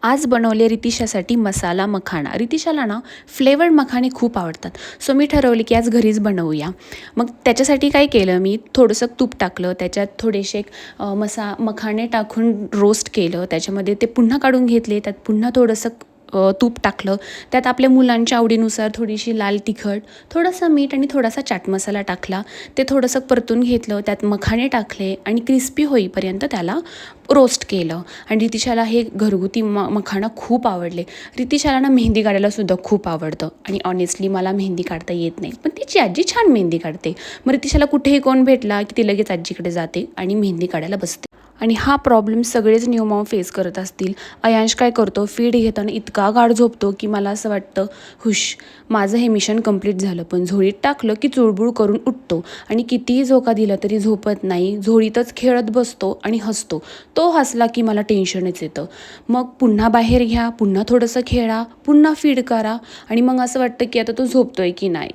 आज बनवले रितिशासाठी मसाला मखाणा. रितिशाला ना फ्लेवर्ड मखाणे खूप आवडतात. सो मी ठरवले की आज घरीच बनवूया. मग त्याच्यासाठी काय केलं, मी थोडंसं तूप टाकलं, त्याच्यात थोडेसे मखाणे टाकून रोस्ट केलं. त्याच्यामध्ये ते पुन्हा काढून घेतले, त्यात पुन्हा थोडंसं तूप टाकलं. त्यात आपल्या मुलांच्या आवडीनुसार थोडीशी लाल तिखट, थोडंसं मीठ आणि थोडासा चाट मसाला टाकला. ते थोडंसं परतून घेतलं, त्यात मखाणे टाकले आणि क्रिस्पी होईपर्यंत त्याला रोस्ट केलं. आणि रितिशाला हे घरगुती मखाणं खूप आवडले. रितिशाला ना मेहंदी काढायलासुद्धा खूप आवडतं आणि ऑनेस्टली मला मेहंदी काढता येत नाही, पण तिची आजी छान मेहंदी काढते. मग रितिशाला कुठेही कोण भेटला की ती लगेच आजीकडे जाते आणि मेहंदी काढायला बसते. आणि हा प्रॉब्लेम सगळेच न्यू मॉम फेस करत असतील. अयांश काय करतो, फीड घेताना इतका गाढ झोपतो की मला असं वाटतं हुश, माझं हे मिशन कंप्लीट झालं. पण झोळीत टाकलं की चुळबुळ करून उठतो आणि कितीही झोका दिला तरी झोपत नाही. झोळीतच खेळत बसतो आणि हसतो. तो हसला की मला टेन्शनच येतं. मग पुन्हा बाहेर घ्या, पुन्हा थोडंसं खेळा, पुन्हा फीड करा आणि मग असं वाटतं की आता तो झोपतोय की नाही.